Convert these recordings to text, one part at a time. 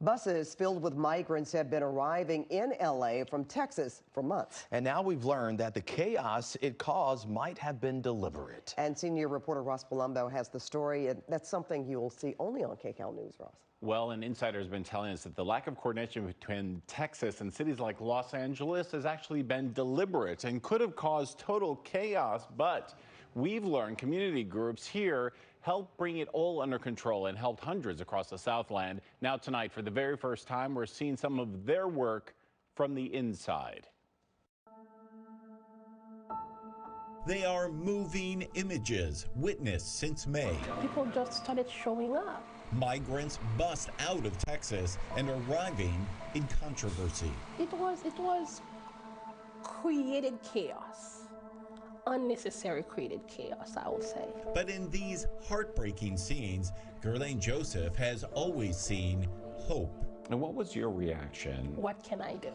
Buses filled with migrants have been arriving in LA from Texas for months. And now we've learned that the chaos it caused might have been deliberate. And senior reporter Ross Palumbo has the story, and that's something you will see only on KCAL News, Ross. Well, an insider has been telling us that the lack of coordination between Texas and cities like Los Angeles has actually been deliberate and could have caused total chaos. But we've learned community groups here helped bring it all under control and helped hundreds across the Southland. Now tonight, for the very first time, we're seeing some of their work from the inside. They are moving images witnessed since May. People just started showing up. Migrants bust out of Texas and arriving in controversy. It was created chaos. Unnecessary created chaos, I would say. But in these heartbreaking scenes, Gurlane Joseph has always seen hope. And what was your reaction? What can I do?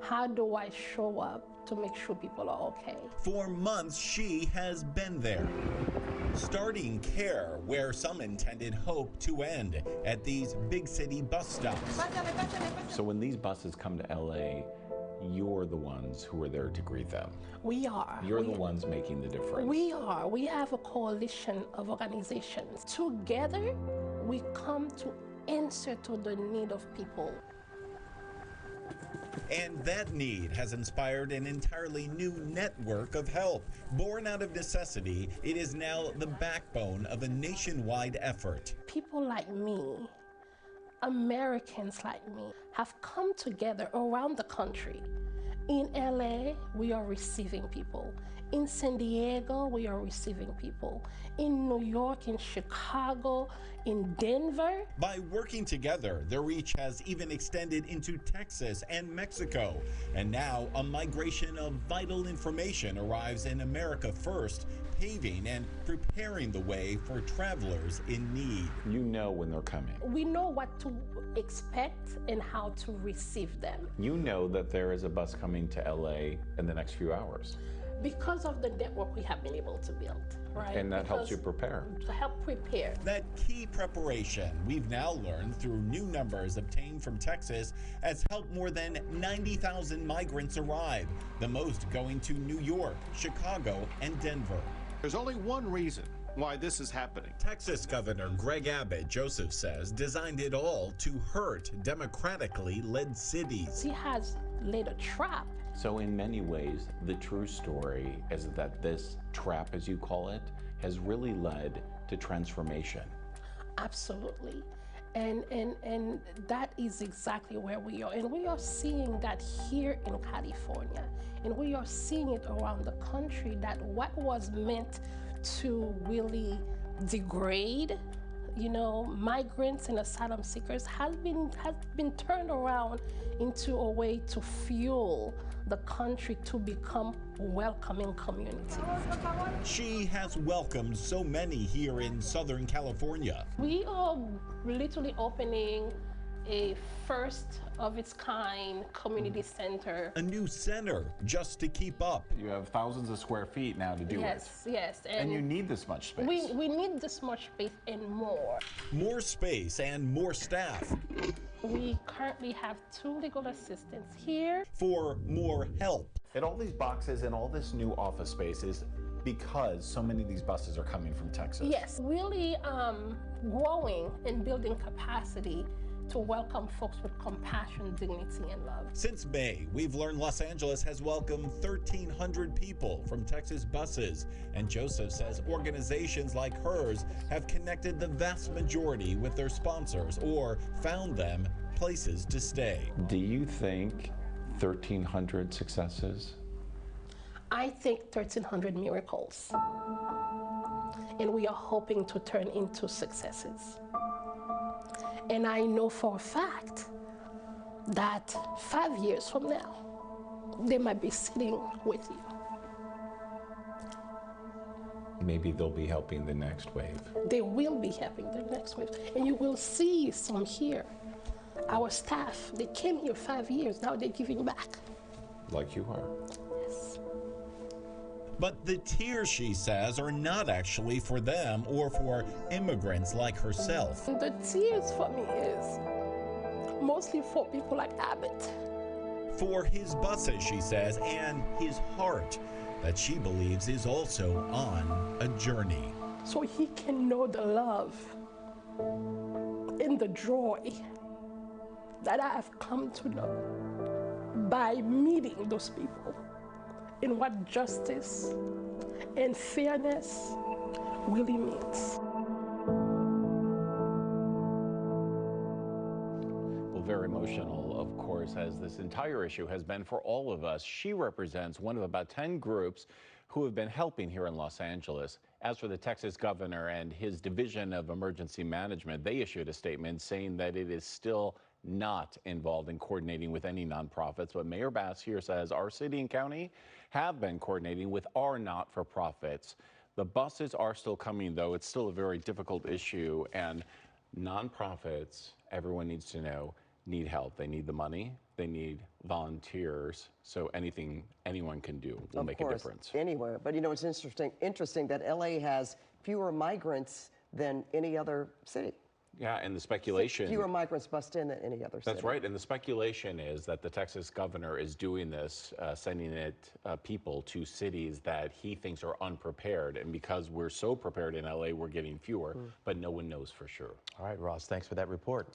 How do I show up to make sure people are okay? For months, she has been there, starting care where some intended hope to end at these big city bus stops. So when these buses come to LA, you're the ones who are there to greet them. We are. You're the ones making the difference. We are. We have a coalition of organizations. Together, we come to answer to the need of people. And that need has inspired an entirely new network of help. Born out of necessity, it is now the backbone of a nationwide effort. People like me, Americans like me, have come together around the country. In LA, we are receiving people. In San Diego, we are receiving people. In New York, in Chicago, in Denver. By working together, their reach has even extended into Texas and Mexico. And now a migration of vital information arrives in America First, paving and preparing the way for travelers in need. You know when they're coming. We know what to expect and how to receive them. You know that there is a bus coming to LA in the next few hours. Because of the network we have been able to build, right? And that helps you prepare. To help prepare. That key preparation, we've now learned through new numbers obtained from Texas, has helped more than 90,000 migrants arrive, the most going to New York, Chicago, and Denver. There's only one reason why this is happening. Texas Governor Greg Abbott, Joseph says, designed it all to hurt democratically led cities. He has laid a trap. So in many ways, the true story is that this trap, as you call it, has really led to transformation. Absolutely. And that is exactly where we are. And we are seeing that here in California. And we are seeing it around the country, that what was meant to really degrade, migrants and asylum seekers has been turned around into a way to fuel the country to become a welcoming community. She has welcomed so many here in Southern California. We are literally opening a first of its kind community center. A new center just to keep up. You have thousands of square feet now to do it. Yes. And you need this much space. We need this much space and more. More space and more staff. We currently have 2 legal assistants here. For more help. And all these boxes and all this new office space is because so many of these buses are coming from Texas. Yes, really growing and building capacity to welcome folks with compassion, dignity, and love. Since May, we've learned Los Angeles has welcomed 1,300 people from Texas buses. And Joseph says organizations like hers have connected the vast majority with their sponsors or found them places to stay. Do you think 1,300 successes? I think 1,300 miracles. And we are hoping to turn into successes. And I know for a fact that 5 years from now, they might be sitting with you. Maybe they'll be helping the next wave. They will be helping the next wave. And you will see some here. Our staff, they came here 5 years, now they're giving back. Like you are. Yes. But the tears, she says, are not actually for them or for immigrants like herself. The tears for me is mostly for people like Abbott. For his buses, she says, and his heart that she believes is also on a journey. So he can know the love and the joy that I have come to know by meeting those people and what justice and fairness really means. Well, very emotional, of course, as this entire issue has been for all of us. She represents one of about 10 groups who have been helping here in Los Angeles. As for the Texas governor and his Division of Emergency Management, they issued a statement saying that it is still not involved in coordinating with any nonprofits. But Mayor Bass here says our city and county have been coordinating with our not-for-profits. The buses are still coming, though. It's still a very difficult issue, and nonprofits, everyone needs to know, need help. They need the money. They need volunteers. So anything anyone can do will make a difference. Anywhere. But you know, it's interesting that LA has fewer migrants than any other city. Yeah, and the speculation... Fewer migrants bust in than any other city. That's right, and the speculation is that the Texas governor is doing this, sending people to cities that he thinks are unprepared, and because we're so prepared in LA, we're getting fewer, but no one knows for sure. All right, Ross, thanks for that report.